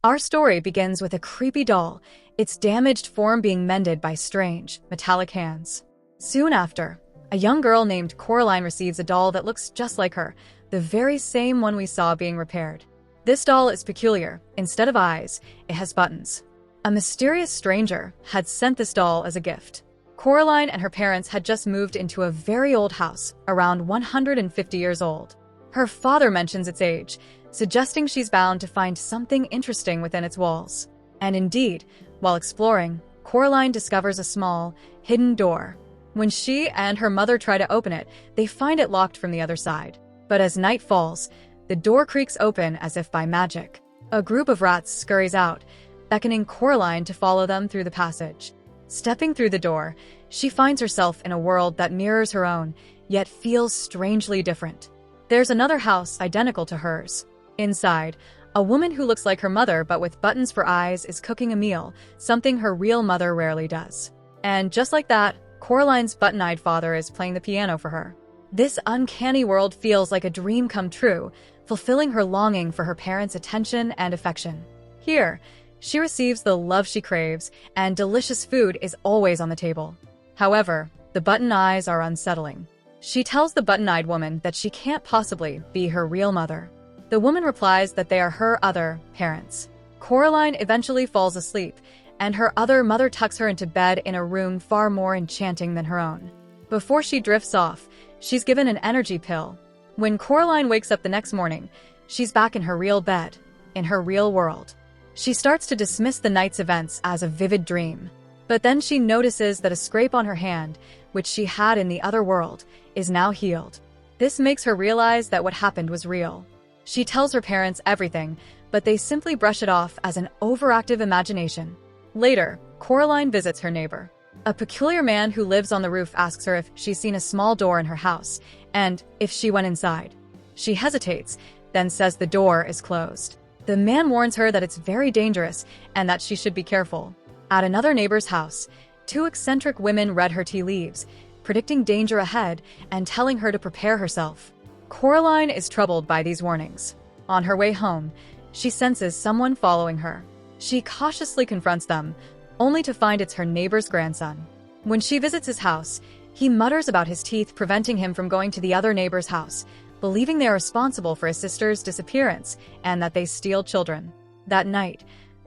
Our story begins with a creepy doll, its damaged form being mended by strange, metallic hands. Soon after, a young girl named Coraline receives a doll that looks just like her, the very same one we saw being repaired. This doll is peculiar. Instead of eyes, it has buttons. A mysterious stranger had sent this doll as a gift. Coraline and her parents had just moved into a very old house, around 150 years old. Her father mentions its age, suggesting she's bound to find something interesting within its walls. And indeed, while exploring, Coraline discovers a small, hidden door. When she and her mother try to open it, they find it locked from the other side. But as night falls, the door creaks open as if by magic. A group of rats scurries out, beckoning Coraline to follow them through the passage. Stepping through the door, she finds herself in a world that mirrors her own, yet feels strangely different. There's another house identical to hers. Inside, a woman who looks like her mother but with buttons for eyes is cooking a meal, something her real mother rarely does. And just like that, Coraline's button-eyed father is playing the piano for her. This uncanny world feels like a dream come true, fulfilling her longing for her parents' attention and affection. Here, she receives the love she craves, and delicious food is always on the table. However, the button eyes are unsettling. She tells the button-eyed woman that she can't possibly be her real mother. The woman replies that they are her other parents. Coraline eventually falls asleep, and her other mother tucks her into bed in a room far more enchanting than her own. Before she drifts off, she's given an energy pill. When Coraline wakes up the next morning, she's back in her real bed, in her real world. She starts to dismiss the night's events as a vivid dream. But then she notices that a scrape on her hand, which she had in the other world, is now healed. This makes her realize that what happened was real. She tells her parents everything, but they simply brush it off as an overactive imagination. Later, Coraline visits her neighbor. A peculiar man who lives on the roof asks her if she's seen a small door in her house, and if she went inside. She hesitates, then says the door is closed. The man warns her that it's very dangerous and that she should be careful. At another neighbor's house, two eccentric women read her tea leaves, predicting danger ahead and telling her to prepare herself. Coraline is troubled by these warnings. On her way home, she senses someone following her. She cautiously confronts them, only to find it's her neighbor's grandson. When she visits his house, he mutters about his teeth preventing him from going to the other neighbor's house, believing they are responsible for his sister's disappearance and that they steal children. That night,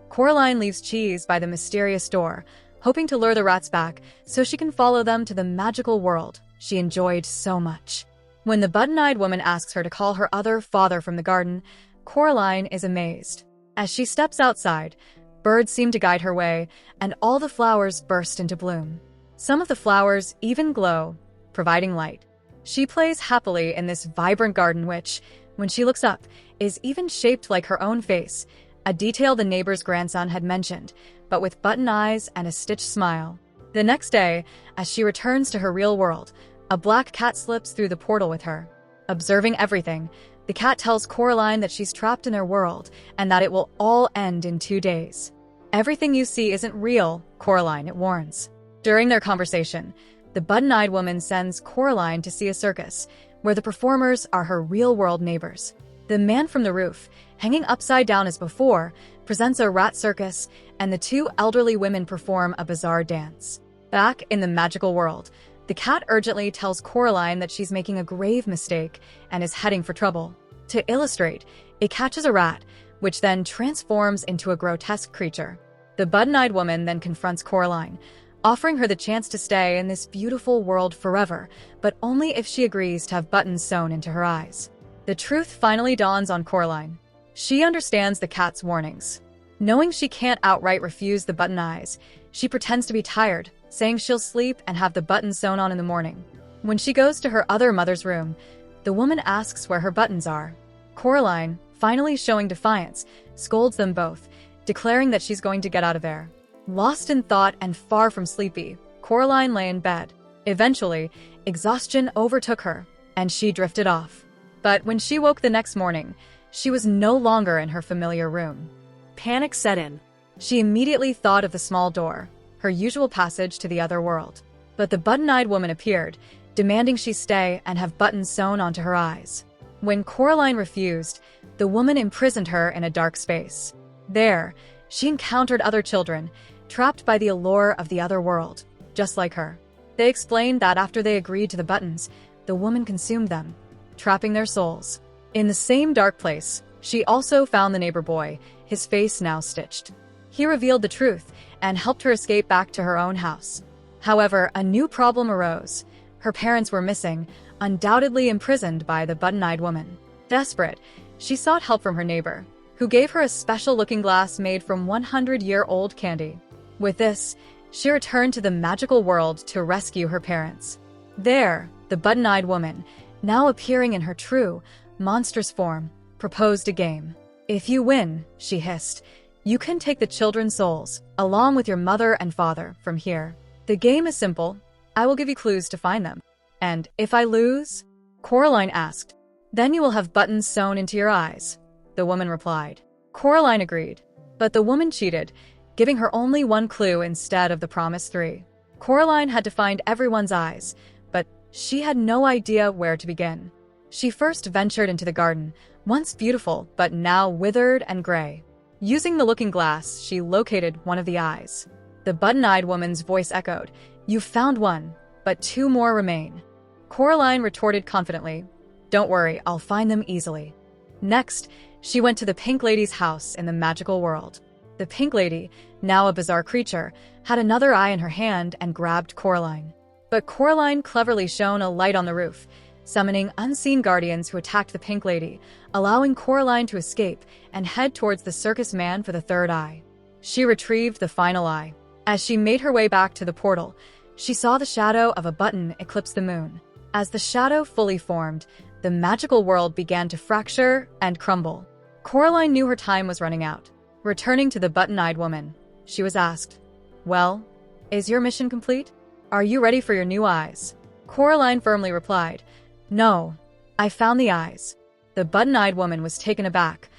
Coraline leaves cheese by the mysterious door, hoping to lure the rats back so she can follow them to the magical world she enjoyed so much. When the button-eyed woman asks her to call her other father from the garden, Coraline is amazed. As she steps outside, birds seem to guide her way, and all the flowers burst into bloom. Some of the flowers even glow, providing light. She plays happily in this vibrant garden which, when she looks up, is even shaped like her own face, a detail the neighbor's grandson had mentioned, but with button eyes and a stitched smile. The next day, as she returns to her real world, a black cat slips through the portal with her. Observing everything, the cat tells Coraline that she's trapped in their world and that it will all end in 2 days. Everything you see isn't real, Coraline, it warns. During their conversation, the button-eyed woman sends Coraline to see a circus, where the performers are her real-world neighbors. The man from the roof, hanging upside down as before, presents a rat circus, and the two elderly women perform a bizarre dance. Back in the magical world, the cat urgently tells Coraline that she's making a grave mistake and is heading for trouble. To illustrate, it catches a rat, which then transforms into a grotesque creature. The button-eyed woman then confronts Coraline, offering her the chance to stay in this beautiful world forever, but only if she agrees to have buttons sewn into her eyes. The truth finally dawns on Coraline. She understands the cat's warnings. Knowing she can't outright refuse the button eyes, she pretends to be tired, saying she'll sleep and have the buttons sewn on in the morning. When she goes to her other mother's room, the woman asks where her buttons are. Coraline, finally showing defiance, scolds them both, declaring that she's going to get out of there. Lost in thought and far from sleepy, Coraline lay in bed. Eventually, exhaustion overtook her, and she drifted off. But when she woke the next morning, she was no longer in her familiar room. Panic set in. She immediately thought of the small door, her usual passage to the other world. But the button-eyed woman appeared, demanding she stay and have buttons sewn onto her eyes. When Coraline refused, the woman imprisoned her in a dark space. There, she encountered other children, trapped by the allure of the other world, just like her. They explained that after they agreed to the buttons, the woman consumed them, trapping their souls. In the same dark place, she also found the neighbor boy, his face now stitched. He revealed the truth and helped her escape back to her own house. However, a new problem arose. Her parents were missing, undoubtedly imprisoned by the button-eyed woman. Desperate, she sought help from her neighbor, who gave her a special looking glass made from 100-year-old candy. With this, she returned to the magical world to rescue her parents. There, the button-eyed woman, now appearing in her true, monstrous form, proposed a game. "If you win," she hissed, "you can take the children's souls, along with your mother and father, from here. The game is simple. I will give you clues to find them. And if I lose?" Coraline asked. "Then you will have buttons sewn into your eyes," the woman replied. Coraline agreed, but the woman cheated, giving her only one clue instead of the promised 3. Coraline had to find everyone's eyes, but she had no idea where to begin. She first ventured into the garden, once beautiful but now withered and gray. Using the looking glass, she located one of the eyes. The button-eyed woman's voice echoed, "You found one, but 2 more remain." Coraline retorted confidently, "Don't worry, I'll find them easily." Next, she went to the Pink Lady's house in the magical world. The Pink Lady, now a bizarre creature, had another eye in her hand and grabbed Coraline. But Coraline cleverly shone a light on the roof, summoning unseen guardians who attacked the Pink Lady, allowing Coraline to escape and head towards the circus man for the 3rd eye. She retrieved the final eye. As she made her way back to the portal, she saw the shadow of a button eclipse the moon. As the shadow fully formed, the magical world began to fracture and crumble. Coraline knew her time was running out. Returning to the button-eyed woman, she was asked, "Well, is your mission complete? Are you ready for your new eyes?" Coraline firmly replied, "No, I found the eyes." The button-eyed woman was taken aback,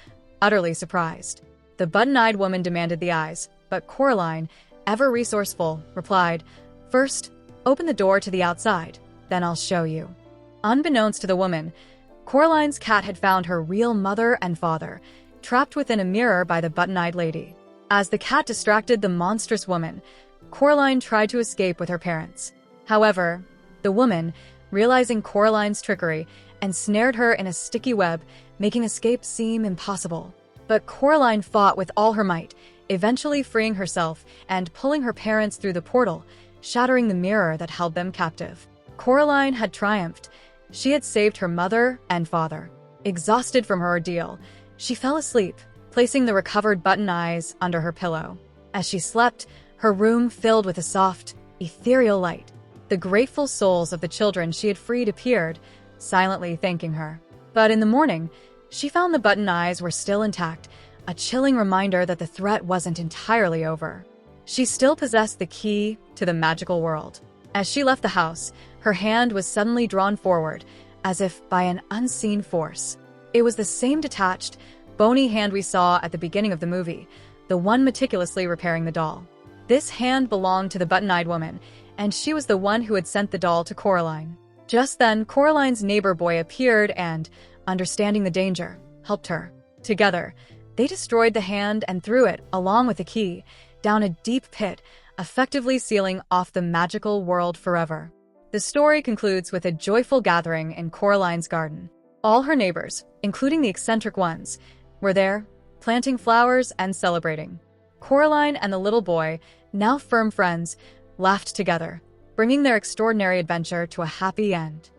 utterly surprised. The button-eyed woman demanded the eyes, but Coraline, ever resourceful, replied, "First, open the door to the outside, then I'll show you." Unbeknownst to the woman, Coraline's cat had found her real mother and father, trapped within a mirror by the button-eyed lady. As the cat distracted the monstrous woman, Coraline tried to escape with her parents. However, the woman, realizing Coraline's trickery, ensnared her in a sticky web, making escape seem impossible. But Coraline fought with all her might, eventually freeing herself and pulling her parents through the portal, shattering the mirror that held them captive. Coraline had triumphed. She had saved her mother and father. Exhausted from her ordeal, she fell asleep, placing the recovered button eyes under her pillow. As she slept, her room filled with a soft, ethereal light. The grateful souls of the children she had freed appeared, silently thanking her. But in the morning, she found the button eyes were still intact, a chilling reminder that the threat wasn't entirely over. She still possessed the key to the magical world. As she left the house, her hand was suddenly drawn forward, as if by an unseen force. It was the same detached, bony hand we saw at the beginning of the movie, the one meticulously repairing the doll. This hand belonged to the button-eyed woman, and she was the one who had sent the doll to Coraline. Just then, Coraline's neighbor boy appeared and, understanding the danger, helped her. Together, they destroyed the hand and threw it, along with the key, down a deep pit, effectively sealing off the magical world forever. The story concludes with a joyful gathering in Coraline's garden. All her neighbors, including the eccentric ones, were there, planting flowers and celebrating. Coraline and the little boy, now firm friends, laughed together, bringing their extraordinary adventure to a happy end.